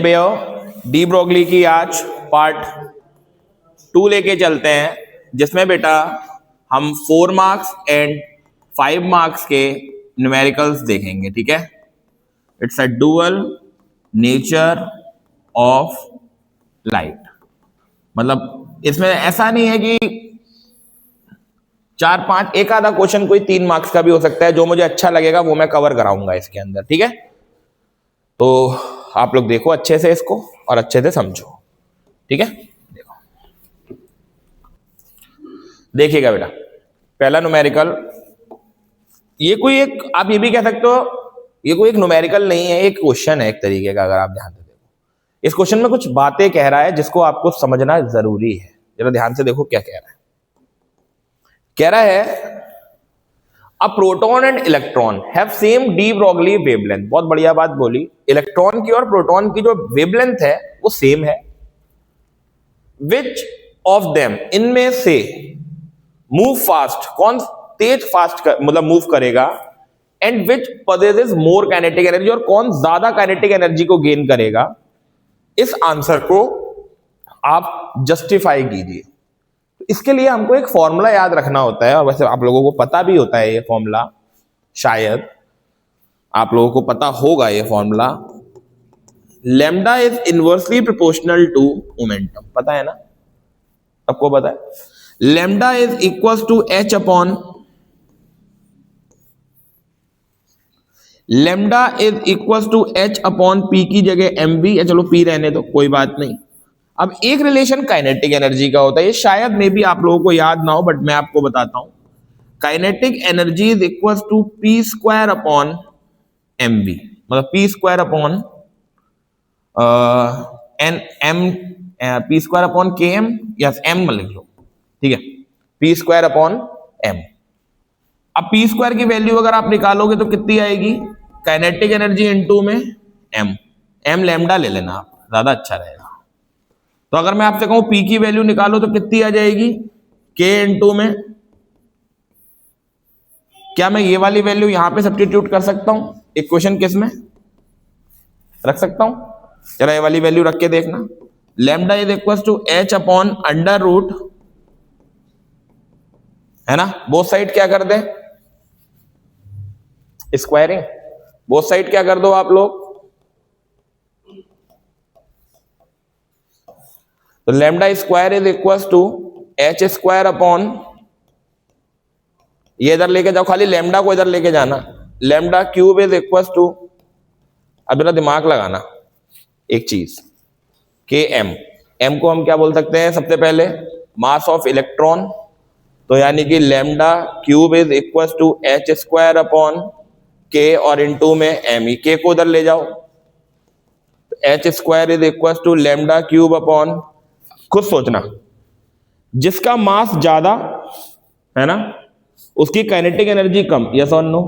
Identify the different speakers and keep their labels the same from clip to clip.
Speaker 1: भैया de Broglie की आज पार्ट 2 लेके चलते हैं, जिसमें बेटा हम 4 मार्क्स एंड 5 मार्क्स के न्यूमेरिकल्स देखेंगे। ठीक है, it's a dual nature of light. मतलब इसमें ऐसा नहीं है कि 4-5 एक आधा क्वेश्चन कोई 3 मार्क्स का भी हो सकता है, जो मुझे अच्छा लगेगा वो मैं कवर कराऊंगा इसके अंदर। ठीक है, तो आप लोग देखो अच्छे से इसको और अच्छे से समझो। ठीक है, देखो देखिएगा बेटा, पहला न्यूमेरिकल, ये कोई एक, आप ये भी कह सकते हो ये कोई एक न्यूमेरिकल नहीं है, एक क्वेश्चन है एक तरीके का। अगर आप ध्यान से देखो, इस क्वेश्चन में कुछ बातें कह रहा है जिसको आपको समझना जरूरी है। जरा ध्यान से देखो क्या कह रहा है। कह रहा है a proton and electron have same de Broglie wavelength. बहुत बढ़िया बात बोली, इलेक्ट्रॉन की और प्रोटॉन की जो वेवलेंथ है वो सेम है। विच ऑफ देम, इनमें से मूव फास्ट, कौन तेज फास्ट मतलब मूव करेगा, and which possesses more kinetic energy, और कौन ज्यादा काइनेटिक एनर्जी को गेन करेगा। इस आंसर को आप जस्टिफाई कीजिए। इसके लिए हमको एक फॉर्मूला याद रखना होता है, और वैसे आप लोगों को पता भी होता है ये फॉर्मूला, शायद आप लोगों को पता होगा ये formula. Lambda is inversely proportional to momentum, पता है ना, आपको पता है। Lambda is equal to h upon, lambda is equal to h upon p की जगह एम बी, या चलो पी रहने दो कोई बात नहीं। अब एक रिलेशन काइनेटिक एनर्जी का होता है, ये शायद मे भी आप लोगों को याद ना हो, बट मैं आपको बताता हूं। Kinetic energy is equal to P square upon M B, मतलब P square upon N M, P square upon K M, yes M लिख लो। ठीक है, पी स्क्वायर अपॉन एम। अब पी स्क्वायर की वैल्यू अगर आप निकालोगे तो कितनी आएगी, काइनेटिक एनर्जी इनटू में एम, एम लैम्डा ले लेना आप, ज्यादा अच्छा रहेगा। तो अगर मैं आपसे कहूं पी की वैल्यू निकालो तो कितनी आ जाएगी, के इनटू में, क्या मैं ये वाली वैल्यू यहां पे सब्स्टिट्यूट कर सकता हूं इक्वेशन किस में रख सकता हूं, चलो ये वाली वैल्यू रख के देखना। Lambda is equal to h upon under root, है ना, बोथ साइड क्या कर दे, स्क्वायरिंग, बोथ साइड क्या कर दो आप लोग, तो lambda square is equal to h square upon, ये इधर लेके जाओ, खाली लैम्डा को इधर लेके जाना, lambda cube is equal to, अब मेरा दिमाग लगाना एक चीज, के एम, एम को हम क्या बोल सकते हैं, सबसे पहले मास ऑफ इलेक्ट्रॉन, तो यानी कि lambda cube is equal to h square upon के, और इनटू में एम, ई के को उधर ले जाओ, h square is equal to lambda cube upon, खुद सोचना, जिसका मास ज्यादा है ना उसकी काइनेटिक एनर्जी कम, यस और नो।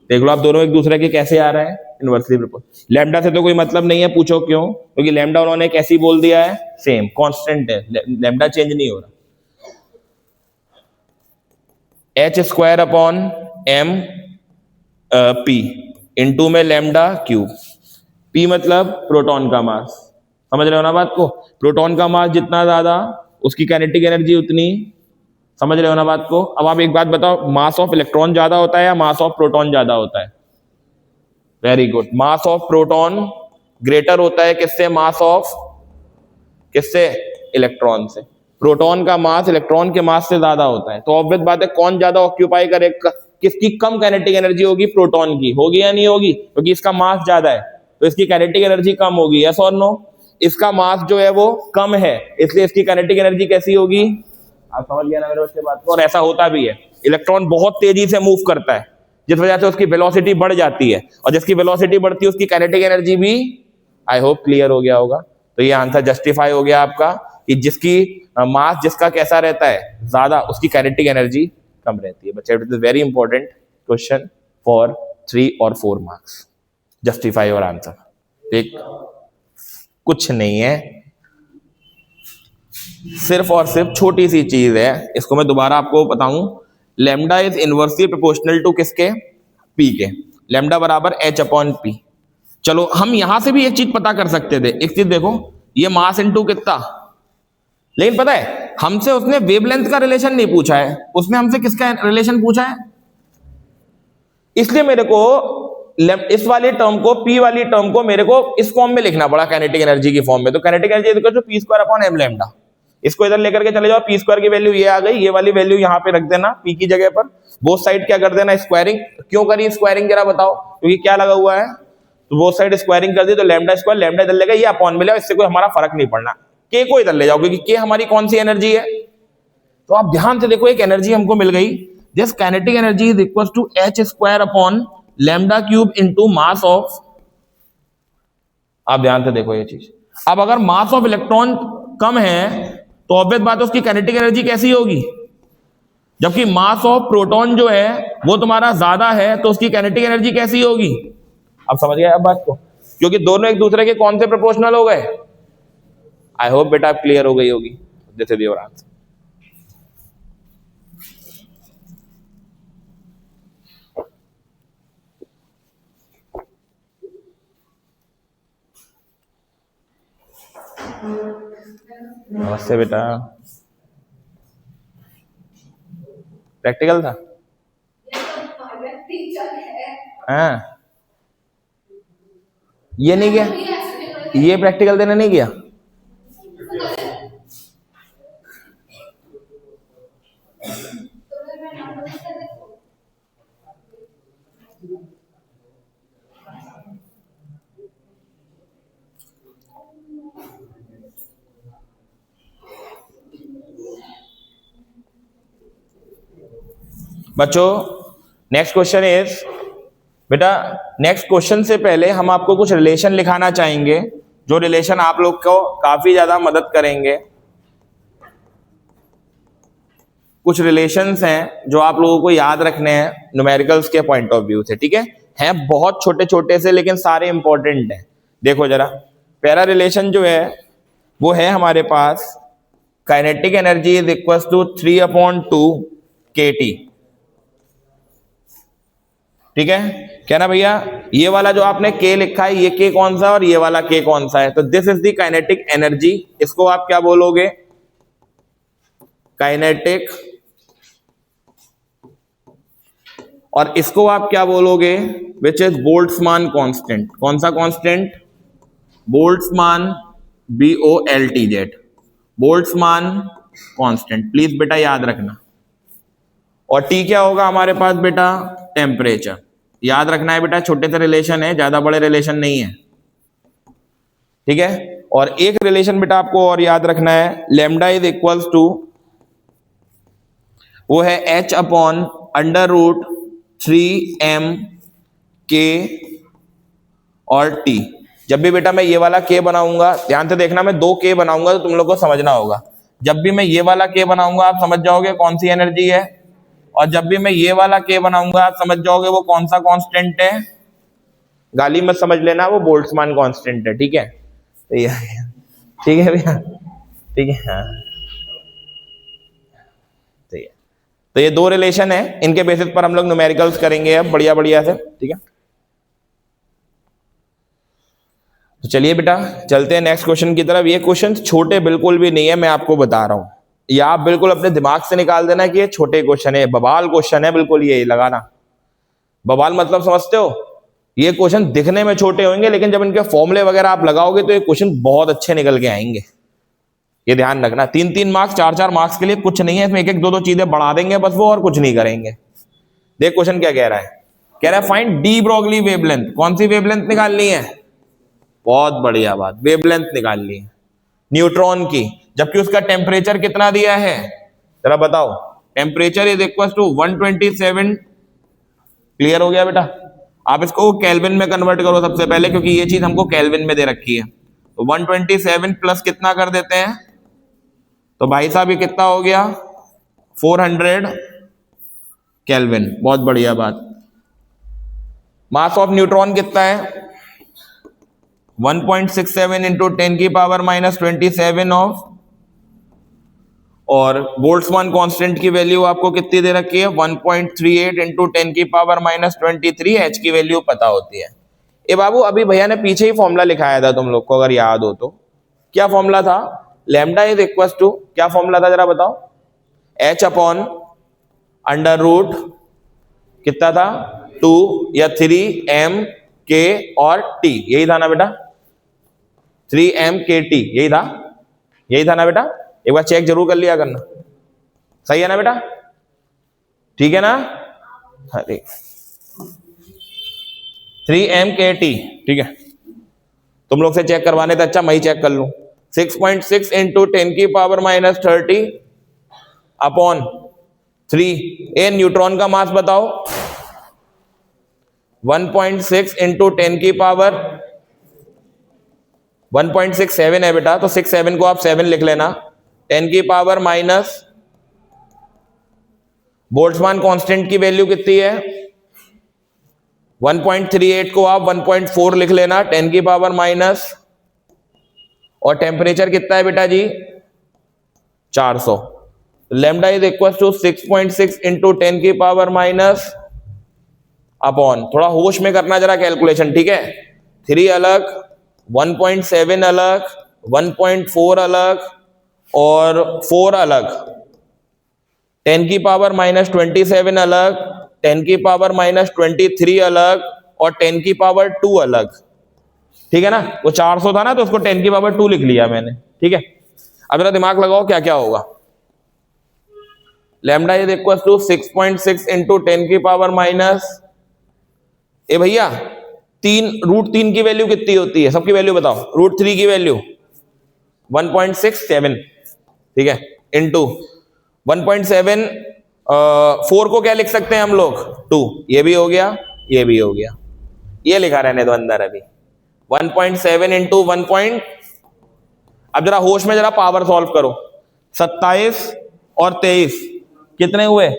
Speaker 1: देख लो आप दोनों एक दूसरे के कैसे आ रहा है, इनवर्सली प्रोपोर्शनल। लैम्डा से तो कोई मतलब नहीं है, पूछो क्यों, क्योंकि लैम्डा उन्होंने कैसी बोल दिया है, सेम कांस्टेंट है, लैम्डा चेंज नहीं हो रहा। H square upon m p into में लैम्डा क्यूब, पी मतलब प्रोटॉन का मास, समझ रहे हो ना बात को, प्रोटॉन का मास जितना ज्यादा उसकी काइनेटिक एनर्जी उतनी, समझ रहे हो ना बात को। अब आप एक बात बताओ, मास ऑफ इलेक्ट्रॉन ज्यादा होता है या मास ऑफ प्रोटॉन ज्यादा होता है, very good, mass of proton greater होता है किससे, मास ऑफ किससे, इलेक्ट्रॉन से। प्रोटॉन का मास इलेक्ट्रॉन के मास से ज्यादा होता है, तो ऑब्वियस बात है कौन ज्यादा ऑक्यूपाई करेगा, किसकी कम काइनेटिक एनर्जी होगी, प्रोटॉन की होगी या नहीं होगी, क्योंकि इसका मास ज्यादा है तो इसकी काइनेटिक एनर्जी कम होगी, यस और नो। इसका मास जो है वो कम है, इसलिए इसकी काइनेटिक एनर्जी कैसी होगी, आप समझ गए ना मेरे बच्चे बात को। और ऐसा होता भी है, इलेक्ट्रॉन बहुत तेजी से मूव करता है, जिस वजह से उसकी वेलोसिटी बढ़ जाती है, और जिसकी वेलोसिटी बढ़ती है उसकी काइनेटिक एनर्जी भी, आई होप क्लियर हो गया होगा। तो ये आंसर जस्टिफाई हो गया आपका, कि जिसकी मास जिसका कैसा रहता है ज्यादा, उसकी काइनेटिक एनर्जी कम रहती है। बच्चे it is very important question for 3 और 4 मार्क्स, जस्टिफाई और आंसर। एक कुछ नहीं है, सिर्फ और सिर्फ छोटी सी चीज है, इसको मैं दोबारा आपको बताऊं। Lambda is inversely proportional to किसके, पी के, लैम्डा बराबर एच अपॉन पी। चलो हम यहां से भी एक चीज पता कर सकते थे, एक चीज देखो, ये मास इनटू कितना, लेकिन पता है हमसे उसने वेवलेंथ का रिलेशन नहीं पूछा है, उसने हमसे किसका रिलेशन पूछा है। इसलिए मेरे को इस वाली टर्म को, पी वाली टर्म को मेरे को इस फॉर्म में लिखना पड़ा, काइनेटिक एनर्जी की फॉर्म में। तो kinetic energy equal to P square upon m lambda. इसको इधर लेकर के चले जाओ, पी स्क्वायर की वैल्यू ये आ गई, ये वाली वैल्यू यहां पे रख देना पी की जगह पर, बोथ साइड क्या कर देना स्क्वायरिंग। क्यों करी स्क्वायरिंग जरा बताओ, क्योंकि क्या लगा हुआ है, तो बोथ साइड स्क्वायरिंग कर दी तो लैम्डा स्क्वायर, लैम्डा इधर लेगा, ये अपॉन मिलेगा, इससे कोई हमारा फर्क नहीं पड़ना। के को इधर ले जाओ, क्योंकि के हमारी कौन सी एनर्जी है। तो आप ध्यान से देखो, एक एनर्जी हमको मिल गई, this kinetic energy is equal to h square upon lambda cube into mass of, आप ध्यान से देखो ये चीज। अब अगर मास ऑफ इलेक्ट्रॉन कम है तो ऑब्वियस बात है उसकी काइनेटिक एनर्जी कैसी होगी, जबकि मास ऑफ प्रोटॉन जो है वो तुम्हारा ज्यादा है तो उसकी काइनेटिक एनर्जी कैसी होगी। आप समझ गए अब बात को, क्योंकि दोनों एक दूसरे के कौन से प्रोपोर्शनल हो गए। आई होप बेटा आप क्लियर हो गई होगी। This is your answer. नमस्ते बेटा, प्रैक्टिकल था। हाँ, ये नहीं किया, ये प्रैक्टिकल देने नहीं किया। बच्चों नेक्स्ट क्वेश्चन इज, बेटा नेक्स्ट क्वेश्चन से पहले हम आपको कुछ रिलेशन लिखाना चाहेंगे, जो रिलेशन आप लोग को काफी ज्यादा मदद करेंगे। कुछ रिलेशंस हैं जो आप लोगों को याद रखने हैं न्यूमेरिकल्स के पॉइंट ऑफ व्यू से, ठीक है। हैं बहुत छोटे छोटे से लेकिन सारे इंपॉर्टेंट हैं। देखो जरा, पहला रिलेशन जो है वो है हमारे पास, kinetic energy is equal to 3/2 kT, ठीक है। क्या ना भैया, ये वाला जो आपने के लिखा है, ये के कौन सा और ये वाला के कौन सा है, तो this is the kinetic energy. इसको आप क्या बोलोगे, काइनेटिक, और इसको आप क्या बोलोगे, विच इज बोल्ट्जमान कांस्टेंट। कौन सा constant, Boltzmann, BOLTZ, Boltzmann constant, please बेटा याद रखना। और टी क्या होगा हमारे पास बेटा, टेम्परेचर। याद रखना है बेटा, छोटे से रिलेशन है, ज्यादा बड़े रिलेशन नहीं है, ठीक है। और एक रिलेशन बेटा आपको और याद रखना है, लैम्डा इज इक्वल्स टू, वो है H अपॉन √3m K और T। जब भी बेटा मैं ये वाला K बनाऊंगा, ध्यान से देखना, मैं 2 K बनाऊंगा तो तुम लोग को समझना होगा। जब भी मैं ये वाला K बनाऊंगा आप समझ जाओगे कौन सी एनर्जी है, और जब भी मैं ये वाला K बनाऊंगा आप समझ जाओगे वो कौन सा कांस्टेंट है। गाली मत समझ लेना, वो बोल्ट्जमान कांस्टेंट है, ठीक है। ठीक है भैया, ठीक है, हाँ ठीक है। तो ये 2 रिलेशन है, इनके बेसिस पर हम लोग न्यूमेरिकल्स करेंगे अब बढ़िया बढ़िया से, ठीक है। तो चलिए बेटा चलते हैं नेक्स्ट क्वेश्चन की तरफ। ये क्वेश्चन छोटे बिल्कुल भी नहीं है, मैं आपको बता रहा हूं, ये आप बिल्कुल अपने दिमाग से निकाल देना कि ये छोटे क्वेश्चन है, बवाल क्वेश्चन है बिल्कुल, ये लगाना। बवाल मतलब समझते हो, ये क्वेश्चन दिखने में छोटे होंगे लेकिन जब इनके फॉर्मूले वगैरह आप लगाओगे तो ये क्वेश्चन बहुत अच्छे निकल के आएंगे, ये ध्यान रखना। 3-3 मार्क्स 4-4 मार्क्स के लिए कुछ नहीं है, इसमें 1-1 2-2 चीजें बढ़ा देंगे बस वो, और कुछ नहीं करेंगे। देख क्वेश्चन क्या कह रहा है, कह रहा है फाइंड डी ब्रोगली वेवलेंथ। कौन सी वेवलेंथ निकालनी है, बहुत बढ़िया बात, वेवलेंथ निकालनी है न्यूट्रॉन की, जबकि उसका टेम्परेचर कितना दिया है, जरा बताओ। Temperature is equal to 127। Clear हो गया बेटा। आप इसको केल्विन में कन्वर्ट करो सबसे पहले, क्योंकि ये चीज हमको केल्विन में दे रखी है। तो 127 प्लस कितना कर देते हैं, तो भाई साहब ये कितना हो गया, 400 केल्विन। बहुत बढ़िया बात। मास ऑफ न्यूट्रॉन कितना है, 1.67 इंटू 10 की पावर -27 ऑफ, और बोल्ट्जमान कांस्टेंट की वैल्यू आपको कितनी दे रखी है, 1.38 इंटू 10 की पावर -23। H की वैल्यू पता होती है। ए बाबू अभी भैया ने पीछे ही फॉर्मूला लिखाया था तुम लोग को, अगर याद हो तो। क्या फॉर्मूला था? लैम्डा इज इक्वल टू, क्या फॉर्मूला था जरा बताओ? एच अपॉन अंडर रूट कितना था? 2 या 3m k और t, यही था ना बेटा? 3m k t, यही था ना बेटा? एक बार चेक जरूर कर लिया करना, सही है ना बेटा? ठीक है ना? अरे 3m k t, ठीक है। तुम लोग से चेक करवाने तो अच्छा मैं ही चेक कर लूं। 6.6 इंटू 10 की पावर माइनस 30 अपॉन 3। ए न्यूट्रॉन का मास बताओ? 1.6 इंटू 10 की पावर 1.67 है बेटा, तो 67 को आप 7 लिख लेना। 10 की पावर माइनस, बोल्ट्जमान कांस्टेंट की वैल्यू कितनी है? 1.38 को आप 1.4 लिख लेना, 10 की पावर माइनस, और टेम्परेचर कितना है बेटा जी? 400। Lambda is equal to 6.6 into 10 की पावर माइनस अपॉन, थोड़ा होश में करना जरा कैलकुलेशन, ठीक है? 3 अलग, 1.7 अलग, 1.4 अलग और 4 अलग, 10 की पावर माइनस 27 अलग, 10 की पावर माइनस 23 अलग और 10 की पावर 2 अलग, ठीक है ना? वो 400 था ना, तो उसको 10 की पावर 2 लिख लिया मैंने, ठीक है? अब जरा दिमाग लगाओ क्या क्या होगा। Lambda is equal to 6.6 into 10 की पावर माइनस, ए भैया 3 √3 की वैल्यू कितनी होती है? सबकी वैल्यू बताओ। √3 की वैल्यू 1.67, ठीक है, इंटू 1.7, 4 को क्या लिख सकते हैं हम लोग? 2। ये भी हो गया, ये भी हो गया, ये लिखा रहने दो अंदर अभी। 1.7 इंटू 1. अब जरा होश में जरा पावर सॉल्व करो। 27 और 23 कितने हुए?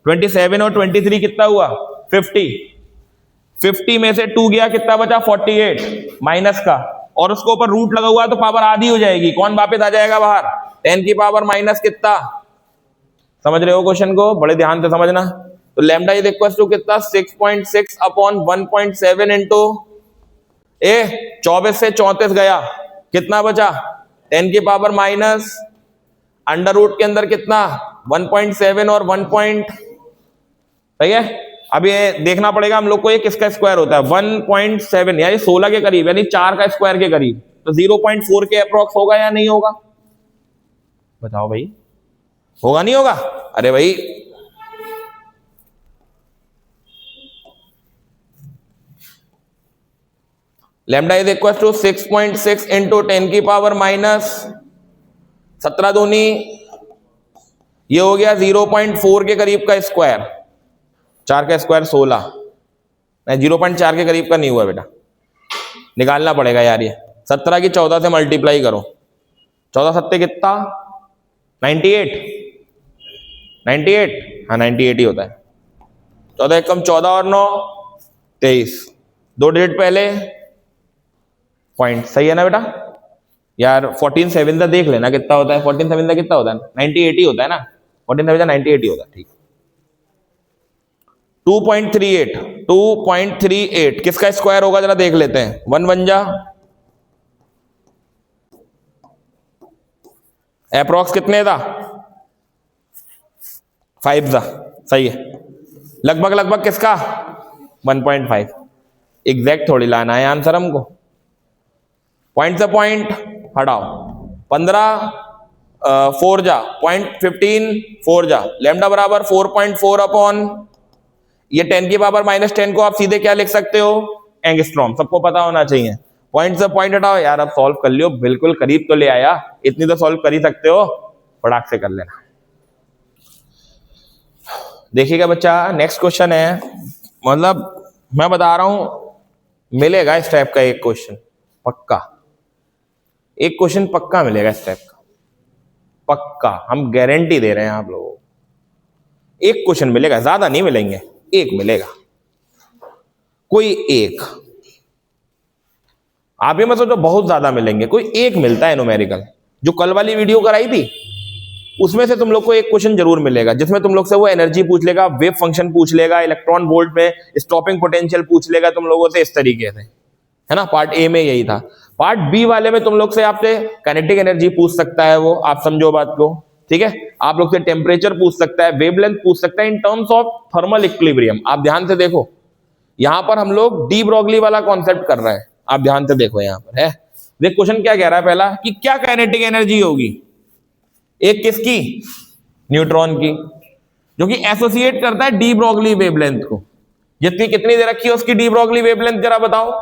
Speaker 1: 27 और 23 कितना हुआ? 50। 50 में से 2 गया, कितना बचा? 48 माइनस का, और उसके ऊपर रूट लगा हुआ तो पावर आधी हो जाएगी, कौन वापस आ जाएगा बाहर? 10 की पावर माइनस कितना? समझ रहे हो क्वेश्चन को? बड़े ध्यान से समझना। तो लैम्डा इज इक्वल टू कितना? 6.6 अपॉन 1.7 इंटू, 24 से 34 गया, कितना बचा? 10 की पावर माइनस अंडर रूट के अंदर कितना? 1.7 और 1. सही है? अब ये देखना पड़ेगा हम लोग को ये किसका स्क्वायर होता है। 1.7 यानी 16 के करीब, यानी 4 का स्क्वायर के करीब, तो 0.4 के अप्रोक्स होगा या नहीं होगा? बताओ भाई, होगा नहीं होगा? अरे भाई lambda is equal to 6.6 into 10 की पावर माइनस 17 दूनी, ये हो गया 0.4 के करीब का स्क्वायर। 4 का स्क्वायर 16, नहीं 0.4 के करीब का नहीं हुआ बेटा, निकालना पड़ेगा यार। ये 17 की 14 से मल्टीप्लाई करो, 14 सत्ते कितना? 98, 98, हाँ 98 ही होता है। 14 एक कम 14 और 9 23, 2 डिजिट पहले पॉइंट, सही है ना बेटा? यार 14 7 का देख लेना कितना होता है। 14 7 का कितना होता है? 98 ही होता है ना? 14 7 98 ही होता है, ठीक। 2.38, 2.38 किसका स्क्वायर होगा जरा देख लेते हैं। 1 1 जा, अप्रोक्स कितने था? 5 जा, सही है। लगभग लगभग किसका? 1.5। एग्जैक्ट थोड़ी लाना है आंसर हमको, पॉइंट से पॉइंट हटाओ। 15 4 जा, 0.15 4 जा, लैम्डा बराबर 4.4 अपॉन ये 10 की पावर माइनस 10 को आप सीधे क्या लिख सकते हो? एंगस्ट्रॉम, सबको पता होना चाहिए। पॉइंट से पॉइंट हटाओ यार, अब सॉल्व कर लियो, बिल्कुल करीब तो ले आया, इतनी तो सॉल्व कर ही सकते हो, फटाक से कर लेना। देखिएगा बच्चा, नेक्स्ट क्वेश्चन है, मतलब मैं बता रहा हूं मिलेगा इस टाइप का एक क्वेश्चन पक्का, एक क्वेश्चन पक्का मिलेगा इस टाइप का, पक्का, हम गारंटी दे रहे हैं आप लोगों को। एक क्वेश्चन मिलेगा, ज्यादा नहीं मिलेंगे, एक मिलेगा, कोई एक। आप ये मत सोचो बहुत ज्यादा मिलेंगे, कोई एक मिलता है न्यूमेरिकल। जो कल वाली वीडियो कराई थी उसमें से तुम लोग को एक क्वेश्चन जरूर मिलेगा, जिसमें तुम लोग से वो एनर्जी पूछ लेगा, वेव फंक्शन पूछ लेगा, इलेक्ट्रॉन वोल्ट में स्टॉपिंग पोटेंशियल पूछ लेगा तुम लोगों से, इस तरीके से। है ना, पार्ट ए में यही था। पार्ट बी वाले में तुम लोग से आपसे काइनेटिक एनर्जी पूछ सकता है, वो आप समझो बात को, ठीक है। आप लोग से टेम्परेचर पूछ सकता है, वेवलेंथ पूछ सकता है in terms of thermal equilibrium. आप ध्यान से देखो, यहां पर हम लोग डी ब्रोगली वाला कॉन्सेप्ट कर रहे हैं, आप ध्यान से देखो यहां पर है। देख क्वेश्चन क्या कह रहा है पहला, कि क्या काइनेटिक एनर्जी होगी, एक किसकी, न्यूट्रॉन की, जो कि एसोसिएट करता है डी ब्रोगली वेवलेंथ को। जितनी कितनी दे रखी है उसकी डी ब्रोगली वेवलेंथ जरा बताओ।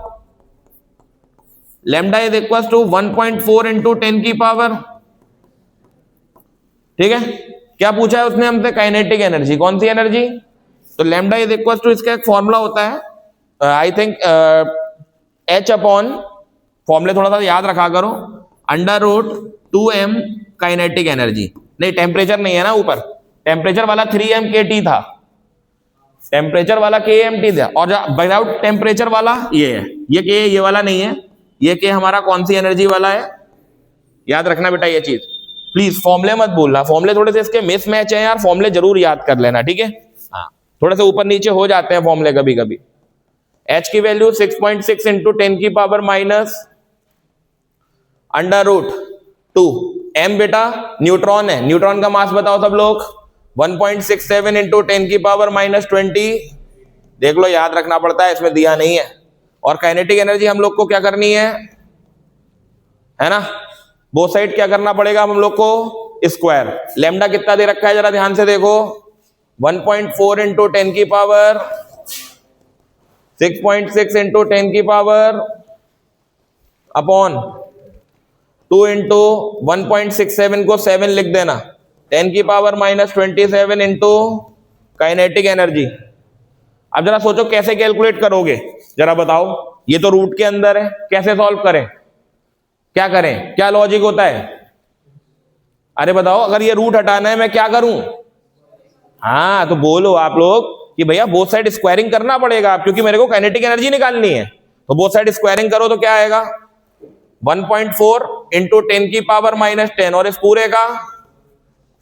Speaker 1: Lambda is equal to 1.4 into 10 की पावर, ठीक है। क्या पूछा है उसने हमसे, काइनेटिक एनर्जी, कौन सी एनर्जी, तो लैम्डा इज इक्वल टू, इसका एक फॉर्मूला होता है, आई थिंक एच अपॉन, फॉर्मूले थोड़ा सा याद रखा करो, under root 2m kinetic energy. नहीं, टेम्परेचर नहीं है ना ऊपर, टेम्परेचर वाला 3m kT था, टेम्परेचर वाला kmt था, और विदाउट टेम्परेचर वाला ये है, ये k ये वाला नहीं है, ये k हमारा कौन सी एनर्जी वाला है, याद रखना बेटा ये चीज, प्लीज फॉर्मूले मत भूलना, फॉर्मूले थोड़े से इसके मिसमैच है यार, फॉर्मूले जरूर याद कर लेना, ठीक है। हाँ, थोड़े से ऊपर नीचे हो जाते हैं फॉर्मूले कभी कभी। h की वैल्यू 6.6 इंटू 10 की power minus under root 2, m बेटा न्यूट्रॉन है, न्यूट्रॉन का मास बताओ सब लोग, 1.67 इंटू 10 की पावर माइनस 20, देख लो याद रखना पड़ता है, इसमें दिया नहीं है। और काइनेटिक एनर्जी हम लोग को क्या करनी है ना, बोथ साइड क्या करना पड़ेगा हम लोग को, स्क्वायर। लैम्डा कितना दे रखा है जरा ध्यान से देखो, 1.4 इंटू 10 की पावर 6.6 इंटू 10 की पावर अपॉन 2 इंटू 1.67 को 7 लिख देना, 10 की power minus 27 into kinetic energy. अब जरा सोचो कैसे कैलकुलेट करोगे, जरा बताओ, ये तो रूट के अंदर है, कैसे सॉल्व करें, क्या करें, क्या लॉजिक होता है, अरे बताओ, अगर ये रूट हटाना है मैं क्या करूं, हाँ तो बोलो आप लोग कि भैया बोथ साइड स्क्वायरिंग करना पड़ेगा, क्योंकि मेरे को काइनेटिक एनर्जी निकालनी है, तो बोथ साइड स्क्वायरिंग करो तो क्या आएगा, 1.4 इंटू 10 की पावर माइनस 10, और इस पूरे का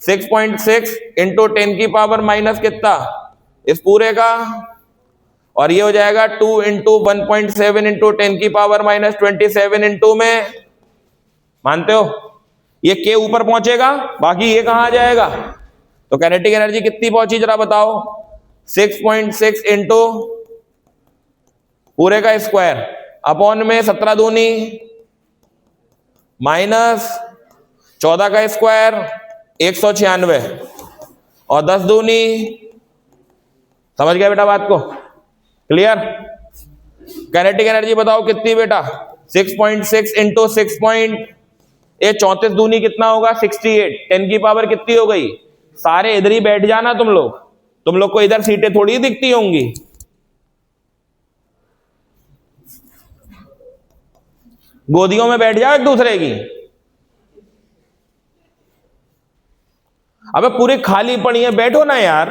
Speaker 1: 6.6 इंटू 10 की पावर माइनस कितना, इस पूरे का, और ये हो जाएगा 2 इंटू 1.7 इंटू 10 की पावर माइनस 27 इंटू में, मानते हो, ये के ऊपर पहुंचेगा, बाकी ये कहां आ जाएगा, तो काइनेटिक एनर्जी कितनी पहुंची जरा बताओ, 6.6 इंटू पूरे का स्क्वायर अपॉन में 17 दूनी माइनस 14 का स्क्वायर 196 और 10 दूनी, समझ गया बेटा बात को, क्लियर। काइनेटिक एनर्जी बताओ कितनी बेटा, 6.6 इंटू 34 दूनी कितना होगा, 68, 10 की पावर कितनी हो गई, सारे इधर ही बैठ जाना तुम लोग को इधर सीटें थोड़ी दिखती होंगी, गोदियों में बैठ जाओ एक दूसरे की, अबे पूरी खाली पड़ी है, बैठो ना यार,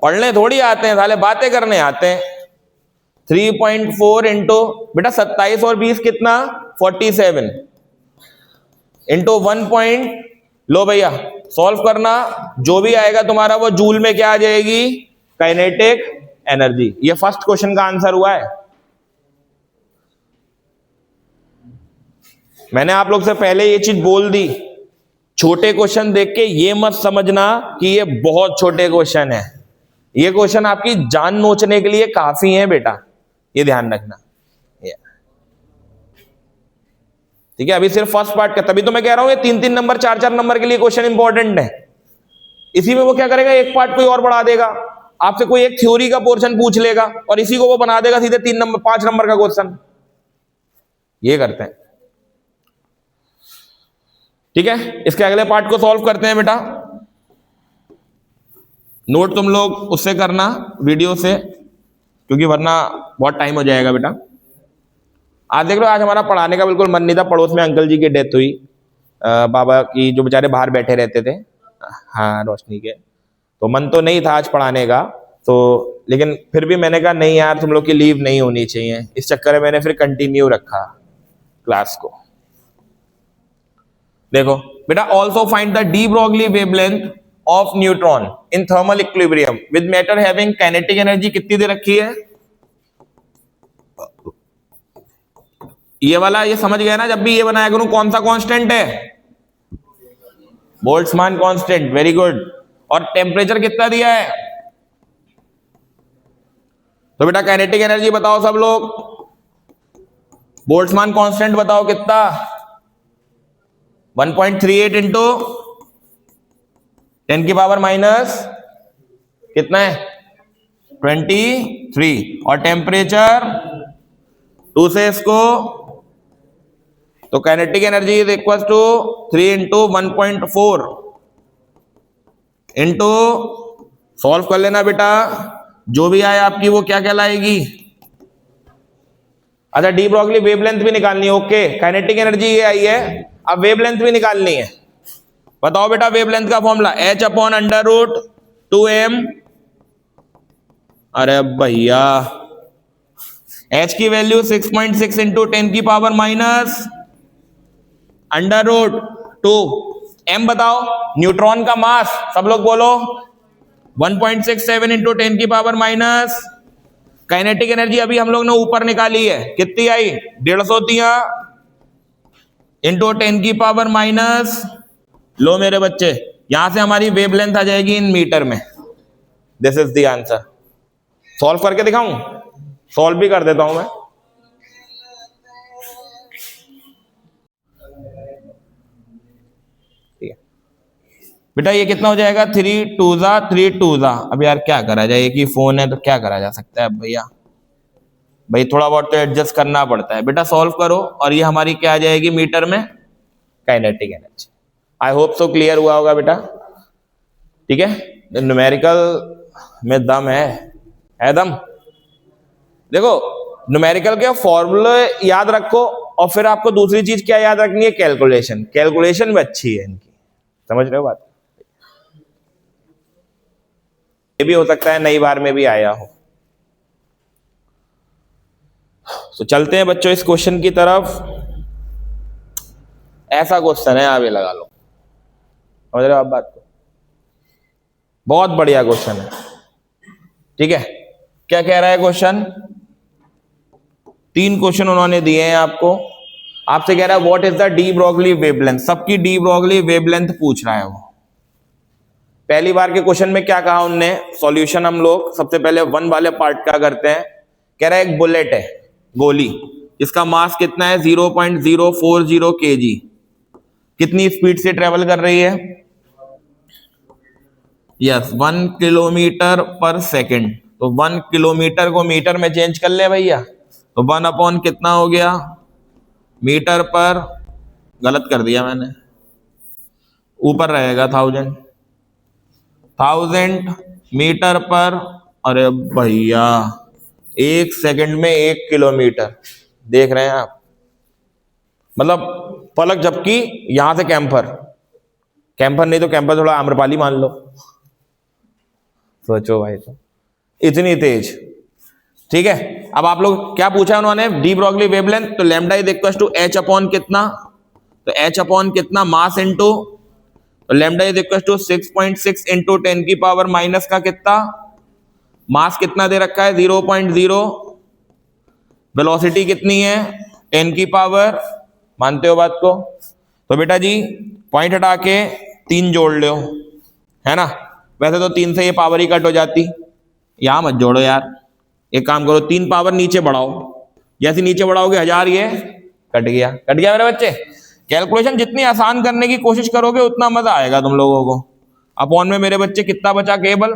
Speaker 1: पढ़ने थोड़ी आते हैं साले, बातें करने आते हैं। 3.4 इंटू बेटा 27 और 20 कितना, 47 इंटू 1 पॉइंट, लो भैया सॉल्व करना, जो भी आएगा तुम्हारा वो जूल में क्या आ जाएगी, काइनेटिक एनर्जी। ये फर्स्ट क्वेश्चन का आंसर हुआ है। मैंने आप लोग से पहले ये चीज बोल दी, छोटे क्वेश्चन देख के ये मत समझना कि ये बहुत छोटे क्वेश्चन है, ये क्वेश्चन आपकी जान नोचने के लिए काफी है बेटा, ये ध्यान रखना, ठीक है। अभी सिर्फ फर्स्ट पार्ट का, तभी तो मैं कह रहा हूं ये 3-3 नंबर 4-4 नंबर के लिए क्वेश्चन इंपॉर्टेंट है। इसी में वो क्या करेगा, एक पार्ट कोई और बढ़ा देगा, आपसे कोई एक थ्योरी का पोर्शन पूछ लेगा और इसी को वो बना देगा सीधे 3 नंबर 5 नंबर का क्वेश्चन, ये करते हैं, ठीक है। इसके अगले पार्ट को सॉल्व करते हैं बेटा, नोट तुम लोग उससे करना वीडियो से, क्योंकि वरना बहुत टाइम हो जाएगा बेटा। आज देख लो, आज हमारा पढ़ाने का बिल्कुल मन नहीं था, पड़ोस में अंकल जी की डेथ हुई, बाबा की, जो बेचारे बाहर बैठे रहते थे, हाँ रोशनी के, तो मन तो नहीं था आज पढ़ाने का, तो लेकिन फिर भी मैंने कहा नहीं यार तुम लोग की लीव नहीं होनी चाहिए, इस चक्कर में मैंने फिर कंटिन्यू रखा क्लास को। देखो बेटा, also find the de Broglie wavelength of neutron in thermal equilibrium with matter having kinetic energy कितनी दे रखी है? ये वाला ये समझ गया ना, जब भी ये बनाया करूं कौन सा कांस्टेंट है? Boltzmann constant, very good. और टेम्परेचर कितना दिया है? तो बेटा काइनेटिक एनर्जी बताओ सब लोग, बोल्ट्जमान कांस्टेंट बताओ कितना? 1.38 इंटू 10 की पावर माइनस कितना है? 23। और टेम्परेचर 2 से इसको, तो kinetic energy is equal to 3 into 1.4 into, solve कर लेना बेटा, जो भी आए आपकी वो क्या कहलाएगी? अच्छा डी ब्रॉगली वेवलेंथ भी निकालनी है, ओके। काइनेटिक एनर्जी ये आई है, अब वेवलेंथ भी निकालनी है। बताओ बेटा वेवलेंथ का फॉर्मूला h/√2m। अरे भैया h की वैल्यू 6.6 इंटू 10 की पावर माइनस √2। m बताओ, न्यूट्रॉन का मास सब लोग बोलो 1.67 इंटू 10 की पावर माइनस, काइनेटिक एनर्जी अभी हम लोग ने ऊपर निकाली है, कितनी आई? 150 इंटू 10 की पावर माइनस, लो मेरे बच्चे यहां से हमारी वेवलेंथ आ जाएगी इन मीटर में। This is the answer. Solve करके दिखाऊं? सॉल्व भी कर देता हूं मैं। बेटा ये कितना हो जाएगा? 3 2 जा 3 2 जा। अब यार क्या करा जाए, एक ही फोन है तो क्या करा जा सकता है? अब भैया भाई थोड़ा बहुत तो एडजस्ट करना पड़ता है। बेटा सॉल्व करो और ये हमारी क्या आ जाएगी मीटर में? Kinetic energy. I hope so clear हुआ होगा बेटा, ठीक है। न्यूमेरिकल में दम है दम। देखो न्यूमेरिकल के फॉर्मूले याद रखो और फिर आपको दूसरी चीज क्या याद रखनी है? कैलकुलेशन। कैलकुलेशन भी अच्छी है इनकी, समझ रहे हो बात? ये भी हो सकता है नई बार में भी आया हो। तो चलते हैं बच्चों इस क्वेश्चन की तरफ। ऐसा क्वेश्चन है, आप ये लगा लो, समझ रहे हो आप बात को? बहुत बढ़िया क्वेश्चन है, ठीक है। क्या कह रहा है क्वेश्चन? 3 क्वेश्चन उन्होंने दिए हैं आपको। आपसे कह रहा है what is the D Broglie wavelength. सबकी डी ब्रॉगली वेवलेंथ पूछ रहा है वो। पहली बार के क्वेश्चन में क्या कहा उनने? सॉल्यूशन हम लोग सबसे पहले 1 वाले पार्ट का करते हैं। कह रहा है एक बुलेट है, गोली, इसका मास कितना है? 0.040 kg। कितनी स्पीड से ट्रेवल कर रही है? यस 1 किलोमीटर पर सेकेंड। तो 1 किलोमीटर को मीटर में चेंज कर ले भैया, तो 1 अपॉन कितना हो गया? मीटर पर, गलत कर दिया मैंने, ऊपर रहेगा 1000 मीटर पर। अरे भैया 1 सेकंड में 1 किलोमीटर, देख रहे हैं आप? मतलब पलक झपकी, यहां से कैंपर नहीं तो कैंपर थोड़ा आम्रपाली मान लो, सोचो भाई, तो इतनी तेज, ठीक है। अब आप लोग क्या पूछा उन्होंने? De Broglie wavelength. तो lambda is equal to h upon कितना? तो h अपॉन कितना? मास इंटू, तो lambda is equal to 6.6 into 10 की पावर माइनस का कितना? मास कितना दे रखा है? 0.0। वेलोसिटी कितनी है? 10 की पावर, मानते हो बात को? तो बेटा जी पॉइंट हटा के 3 जोड़ लो, है ना। वैसे तो 3 से ये पावर ही कट हो जाती, यहां मत जोड़ो यार, एक काम करो 3 पावर नीचे बढ़ाओ, जैसे नीचे बढ़ाओगे 1000, ये कट गया मेरे बच्चे। कैलकुलेशन जितनी आसान करने की कोशिश करोगे उतना मजा आएगा तुम लोगों को। अपॉन में मेरे बच्चे कितना बचा? केवल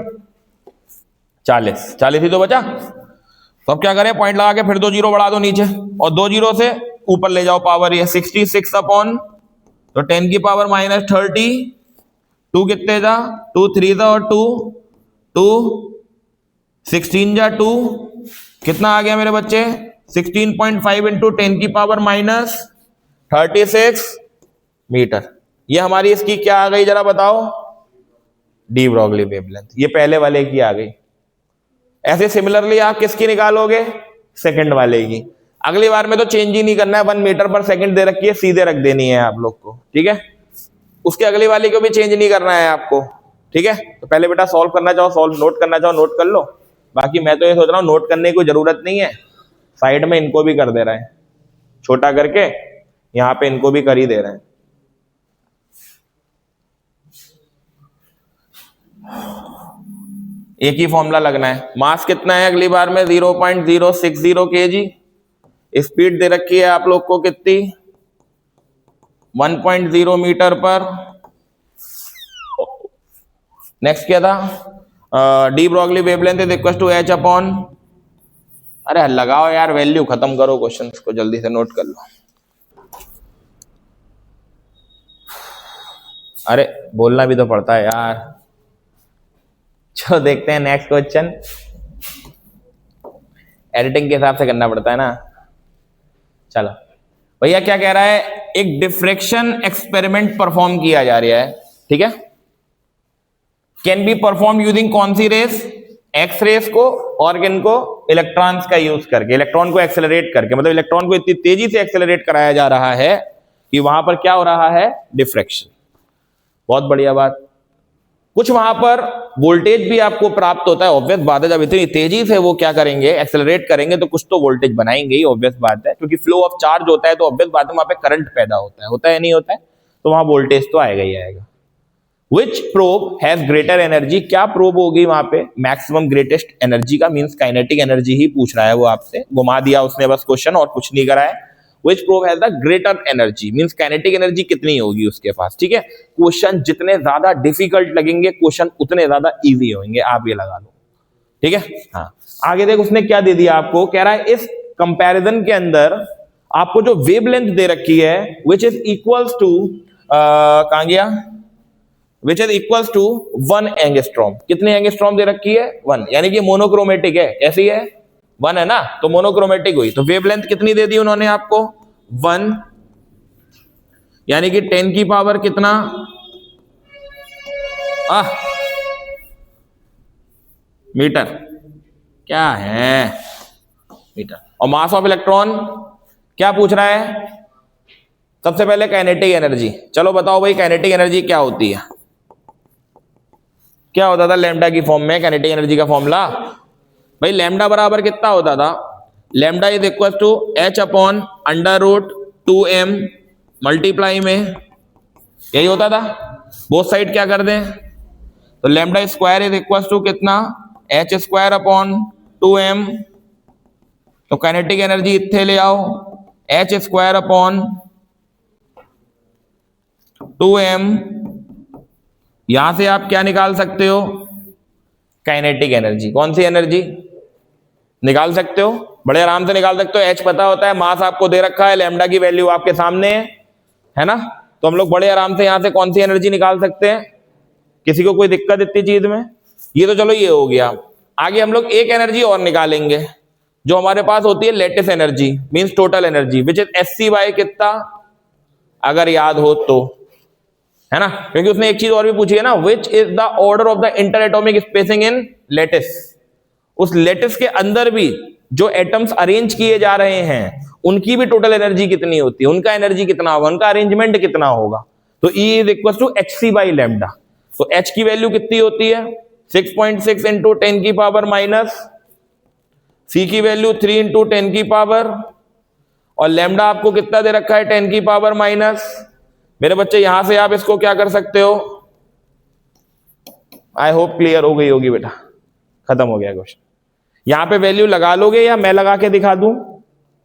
Speaker 1: 40 ही तो बचा। तो अब क्या करें? पॉइंट लगा के फिर 2 जीरो बढ़ा दो नीचे, और 2 जीरो से ऊपर ले जाओ पावर, ये 66 अपॉन, तो 10 की पावर माइनस 30। 2 कितने जा? 2 3 जा, और 2 16 जा 2, कितना आ गया मेरे बच्चे? 16.5 इंटू 10 की पावर माइनस 36 मीटर। ये हमारी इसकी क्या आ गई जरा बताओ? D Broglie wavelength. ये पहले वाले की आ गई। ऐसे सिमिलरली आप किसकी निकालोगे? सेकंड वाले की। अगली बार में तो चेंज ही नहीं करना है, 1 मीटर पर सेकंड दे रखी है, सीधे रख देनी है आप लोग को, ठीक है। उसके अगली वाले को भी चेंज नहीं करना है आपको, ठीक है, तो पहले बेटा सॉल्व करना चाहो सॉल्व, नोट करना चाहो नोट कर लो। बाकी मैं तो ये सोच रहा हूँ नोट करने की कोई जरूरत नहीं है, साइड में इनको भी कर दे रहे हैं, छोटा करके यहां पे इनको भी कर ही दे रहे हैं। एक ही फॉर्मूला लगना है। मास कितना है अगली बार में 0.060 kg। स्पीड दे रखी है आप लोग को कितनी 1.0 मीटर पर। नेक्स्ट क्या था, de Broglie wavelength is equal to h upon, अरे लगाओ यार वैल्यू, खत्म करो क्वेश्चन को जल्दी से नोट कर लो। अरे बोलना भी तो पड़ता है यार। चलो देखते हैं नेक्स्ट क्वेश्चन, एडिटिंग के हिसाब से करना पड़ता है ना। चलो भैया क्या कह रहा है, एक डिफ्रैक्शन एक्सपेरिमेंट परफॉर्म किया जा रहा है, ठीक है। कैन बी परफॉर्म यूजिंग कौन सी रेस, एक्स रेस को और किन को, इलेक्ट्रॉन्स का यूज करके, इलेक्ट्रॉन को एक्सेलरेट करके, मतलब इलेक्ट्रॉन को इतनी तेजी से एक्सेलरेट कराया जा रहा है कि वहां पर क्या हो रहा है, डिफ्रैक्शन। बहुत बढ़िया बात। कुछ वहां पर वोल्टेज भी आपको प्राप्त होता है, ऑब्वियस बात है, जब इतनी तेजी से वो क्या करेंगे, एक्सेलरेट करेंगे तो कुछ तो वोल्टेज बनाएंगे ही, ऑब्वियस बात है, क्योंकि फ्लो ऑफ चार्ज होता है तो ऑब्वियस बात है वहां पे करंट पैदा होता है नहीं होता है, तो वहां वोल्टेज तो आएगा ही आएगा। Which probe has greater energy, क्या प्रोब होगी वहां पे मैक्सिमम ग्रेटेस्ट एनर्जी का, मींस काइनेटिक एनर्जी ही पूछ रहा है वो आपसे, घुमा दिया उसने बस क्वेश्चन और कुछ नहीं करा है। Which probe has the greater energy, means kinetic energy कितनी होगी उसके पास, ठीक है। क्वेश्चन जितने ज्यादा डिफिकल्ट लगेंगे क्वेश्चन उतने ज्यादा इजी होंगे, आप ये लगा लो, ठीक है। हाँ आगे देख उसने क्या दे दिया आपको, कह रहा है इस कंपैरिजन के अंदर आपको जो वेवलेंथ दे रखी है विच इज इक्वल्स टू, कहां गया, which is equals to 1 angstrom. कितनी एंगस्ट्रॉम दे रखी है 1, यानी कि मोनोक्रोमेटिक है, कैसी है 1 है ना, तो मोनोक्रोमेटिक हुई, तो वेवलेंथ कितनी दे दी उन्होंने आपको 1, यानी कि 10 की पावर कितना मीटर, क्या है मीटर। और मास ऑफ इलेक्ट्रॉन क्या पूछ रहा है, सबसे पहले काइनेटिक एनर्जी। चलो बताओ भाई काइनेटिक एनर्जी क्या होती है, क्या होता था लैम्डा की फॉर्म में काइनेटिक एनर्जी का फॉर्मूला, भाई लैम्डा बराबर कितना होता था, lambda is equal to h upon under root 2m multiply में, यही होता था। बोथ साइड क्या कर दें, तो lambda square is equal to कितना, एच स्क्वायर अपॉन 2m, तो काइनेटिक एनर्जी इतने ले आओ एच स्क्वायर अपॉन 2m, यहां से आप क्या निकाल सकते हो, काइनेटिक एनर्जी। कौन सी एनर्जी निकाल सकते हो, बड़े आराम से निकाल सकते हो, एच पता होता है, मास आपको दे रखा है, लैम्डा की वैल्यू आपके सामने है ना, तो हम लोग बड़े आराम से यहां से कौन सी एनर्जी निकाल सकते हैं, किसी को कोई दिक्कत इतनी चीज में, ये तो चलो ये हो गया। आगे हम लोग एक एनर्जी और निकालेंगे जो हमारे पास होती है latest energy, means total energy, which is SC by कितना, अगर याद हो तो, है ना, क्योंकि उसने एक चीज और भी पूछी है ना, which is the order of the interatomic spacing in lattice. उस लेटिस के अंदर भी जो एटम्स अरेंज किए जा रहे हैं उनकी भी टोटल एनर्जी कितनी होती है, उनका एनर्जी कितना होगा, उनका अरेंजमेंट कितना होगा, तो E is equal to h c by lambda. तो H की वैल्यू कितनी होती है 6.6 इंटू 10 की पावर माइनस, C की वैल्यू 3 इंटू 10 की पावर, और लैम्डा आपको कितना दे रखा है 10 की पावर माइनस। मेरे बच्चे यहां से आप इसको क्या कर सकते हो, आई होप क्लियर हो गई होगी बेटा, खत्म हो गया क्वेश्चन। यहां पे वैल्यू लगा लोगे या मैं लगा के दिखा दूं,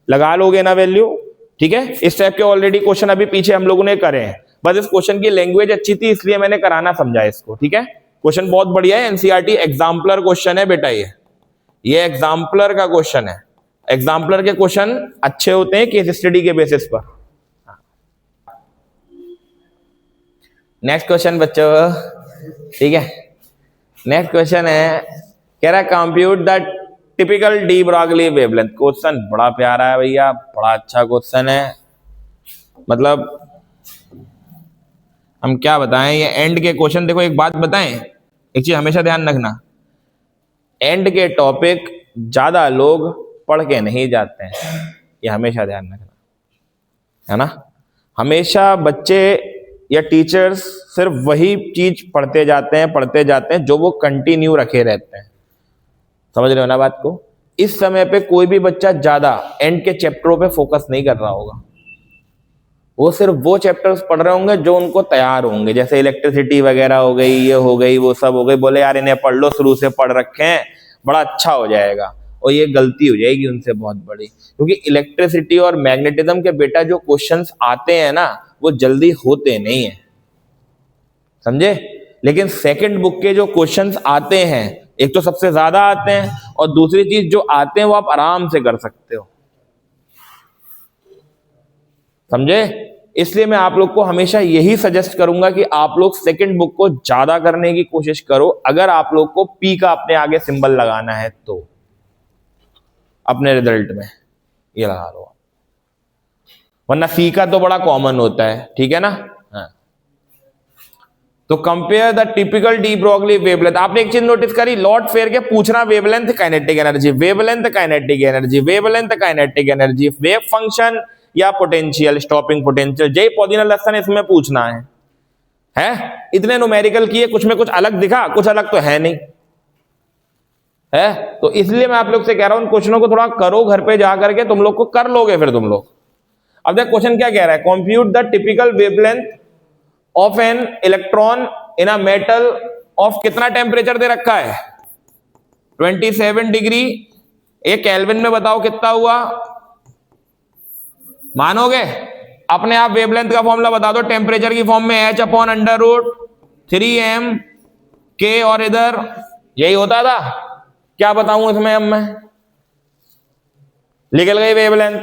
Speaker 1: लगा लोगे ना वैल्यू, ठीक है। इस टाइप के ऑलरेडी क्वेश्चन अभी पीछे हम लोगों ने करे हैं, बस इस क्वेश्चन की लैंग्वेज अच्छी थी इसलिए मैंने कराना समझा इसको, ठीक है। क्वेश्चन बहुत बढ़िया है, एनसीईआरटी एग्जाम्पलर क्वेश्चन है बेटा, ये एग्जाम्पलर का क्वेश्चन है। एग्जाम्पलर के क्वेश्चन अच्छे होते हैं केस स्टडी के बेसिस पर। नेक्स्ट क्वेश्चन बच्चों, ठीक है, नेक्स्ट क्वेश्चन है, कह रहा है compute the typical D Broglie wavelength. Question बड़ा प्यारा है भैया, बड़ा अच्छा क्वेश्चन है, मतलब हम क्या बताएं, ये एंड के क्वेश्चन, देखो एक बात बताएं, एक चीज हमेशा ध्यान रखना, एंड के टॉपिक ज्यादा लोग पढ़ के नहीं जाते हैं, ये हमेशा ध्यान रखना, है ना। हमेशा बच्चे या टीचर्स सिर्फ वही चीज पढ़ते जाते हैं जो वो कंटिन्यू रखे रहते हैं। समझ रहे हो ना बात को? इस समय पे कोई भी बच्चा ज्यादा एंड के चैप्टरों पे फोकस नहीं कर रहा होगा, वो सिर्फ वो चैप्टर्स पढ़ रहे होंगे जो उनको तैयार होंगे, जैसे इलेक्ट्रिसिटी वगैरह हो गई, ये हो गई, वो सब हो गई। बोले यार इन्हें पढ़ लो, शुरू से पढ़ रखे हैं, बड़ा अच्छा हो जाएगा। और ये गलती हो जाएगी उनसे बहुत बड़ी, क्योंकि इलेक्ट्रिसिटी और मैग्नेटिज्म के बेटा जो क्वेश्चंस आते हैं ना, वो जल्दी होते नहीं है, समझे? लेकिन सेकंड बुक के जो क्वेश्चंस आते हैं, एक तो सबसे ज्यादा आते हैं, और दूसरी चीज जो आते हैं वो आप आराम से कर सकते हो, समझे? इसलिए मैं आप लोग को हमेशा यही सजेस्ट करूंगा कि आप लोग सेकंड बुक को ज्यादा करने की कोशिश करो, अगर आप लोग को पी का अपने आगे सिंबल लगाना है तो अपने रिजल्ट में ये लगा लो, वरना सी का तो बड़ा कॉमन होता है, ठीक है ना? हाँ। तो compare the typical de Broglie wavelength. आपने एक चीज नोटिस करी, लॉर्ड फेयर के पूछना wavelength kinetic energy, wavelength kinetic energy, wavelength kinetic energy, wave function या पोटेंशियल, स्टॉपिंग पोटेंशियल। जय पौधीना लसन इसमें पूछना है? इतने न्यूमेरिकल किए, कुछ में कुछ अलग दिखा, कुछ अलग तो है नहीं है। तो इसलिए मैं आप लोग से कह रहा हूं, क्वेश्चनों को थोड़ा करो घर पे जा करके, तुम लोग को कर लोगे फिर तुम लोग। अब देख क्वेश्चन क्या कह रहा है, compute the typical wavelength of an electron in a metal of, कितना टेम्परेचर दे रखा है? 27 डिग्री। ये केल्विन में बताओ कितना हुआ? मानोगे? अपने आप वेवलेंथ का फॉर्मूला बता दो टेम्परेचर की फॉर्म में, h/√3m k, और इधर यही होता था। क्या बताऊं इसमें अब मैं? निकल गई वेवलेंथ,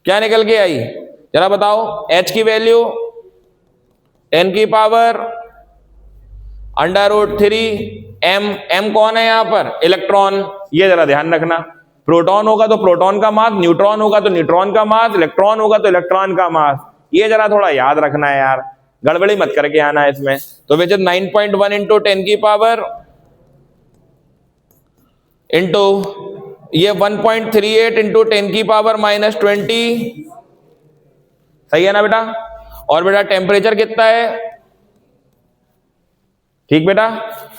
Speaker 1: क्या निकल के आई जरा बताओ? h की वैल्यू n की पावर √3m, m कौन है यहां पर? इलेक्ट्रॉन। ये जरा ध्यान रखना, प्रोटॉन होगा तो प्रोटॉन का मास, न्यूट्रॉन होगा तो न्यूट्रॉन का मास, इलेक्ट्रॉन होगा तो इलेक्ट्रॉन का मास। ये जरा थोड़ा याद रखना है यार, गड़बड़ी मत करके आना है इसमें। तो विच इज 9.1 इंटू 10 की पावर इंटू ये 1.38 इंटू 10 की पावर -20। सही है ना बेटा? और बेटा टेम्परेचर कितना है? ठीक बेटा,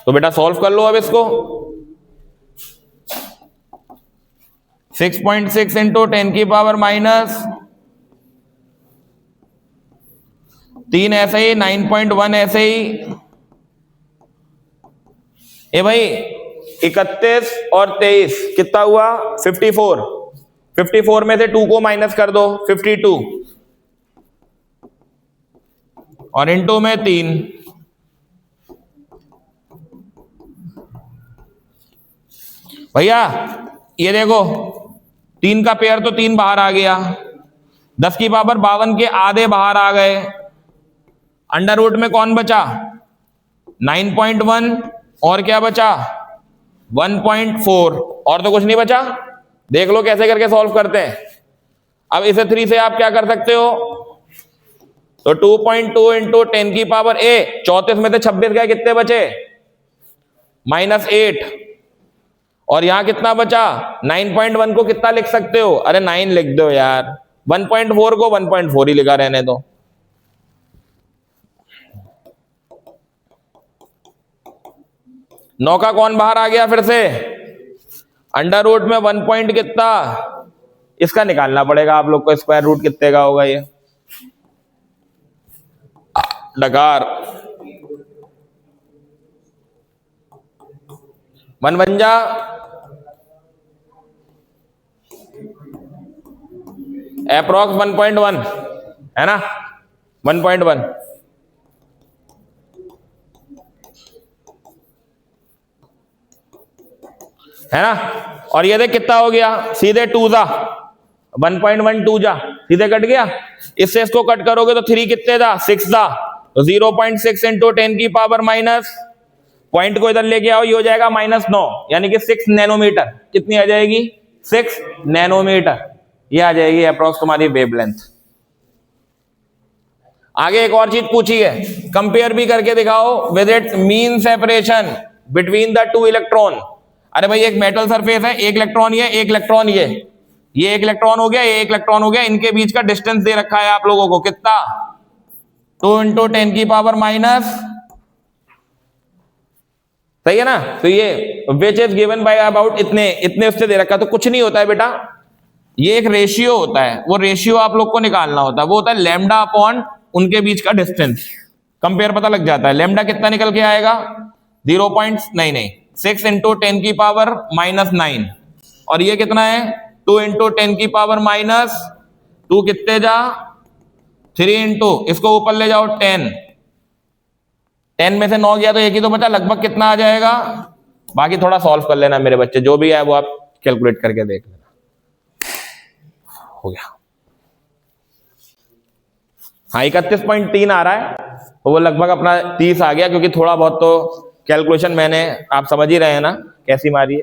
Speaker 1: तो बेटा सॉल्व कर लो अब इसको। 6.6 इंटू 10 की पावर -3 ऐसे ही, 9.1 ऐसे ही। ए भाई 31 और 23 कितना हुआ? 54। 54 में से 2 को माइनस कर दो, 52, और इंटू में 3। भैया ये देखो 3 का पेयर तो 3 बाहर आ गया, 10 की पावर 52 के आधे बाहर आ गए। अंडर रूट में कौन बचा? 9.1, और क्या बचा? 1.4, और तो कुछ नहीं बचा। देख लो कैसे करके सॉल्व करते हैं। अब इसे 3 से आप क्या कर सकते हो? तो 2.2 इंटू 10 की पावर 34 में से 26 गए, कितने बचे? -8। और यहां कितना बचा? 9.1 को कितना लिख सकते हो? अरे 9 लिख दो यार, 1.4 को 1.4 ही लिखा रहने दो। नौ का कौन बाहर आ गया फिर से? अंडर रूट में 1 पॉइंट कितना, इसका निकालना पड़ेगा आप लोग को, स्क्वायर रूट कितने का होगा ये? डकार 1 अप्रॉक्स 1.1 है ना? 1.1 है ना? और ये देख कितना हो गया? सीधे 2 जा 1.1, 2 जा सीधे कट गया। इससे इसको कट करोगे तो 3 कितने जा? 6 जा। तो 0.6 इंटू 10 की पावर माइनस, पॉइंट को इधर लेके आओ, ये हो जाएगा -9, यानी कि 6 नैनोमीटर। कितनी आ जाएगी? 6 नैनोमीटर। ये आ जाएगी अप्रॉक्स तुम्हारी वेवलेंथ। आगे एक और चीज पूछी है, कंपेयर भी करके दिखाओ with it mean separation between the 2 electron. अरे भाई एक मेटल सरफेस है, एक इलेक्ट्रॉन ये, एक इलेक्ट्रॉन ये एक इलेक्ट्रॉन हो गया, ये एक इलेक्ट्रॉन हो गया, इनके बीच का डिस्टेंस दे रखा है आप लोगों को कितना? 2 इंटू 10 की पावर माइनस, सही है ना। तो ये which is given by about इतने इतने उससे दे रखा, तो कुछ नहीं होता है बेटा, ये एक रेशियो होता है, वो रेशियो आप लोग को निकालना होता है, वो होता है लैम्डा अपॉन उनके बीच का डिस्टेंस। कंपेयर पता लग जाता है, लैम्डा कितना निकल के आएगा 6 इंटू 10 की पावर माइनस 9, और ये कितना है 2 इंटू 10 की पावर माइनस 2, कितने जा 3 इंटू इसको ऊपर ले जाओ 10 में से 9 गया तो एक ही तो बचा, लगभग कितना आ जाएगा। बाकी थोड़ा सॉल्व कर लेना मेरे बच्चे, जो भी है वो आप कैलकुलेट करके देख लेना। हो गया, हाँ 31.3 आ रहा है, तो वो लगभग अपना 30 आ गया, क्योंकि थोड़ा बहुत तो कैलकुलेशन मैंने, आप समझ ही रहे हैं ना कैसी मारी है।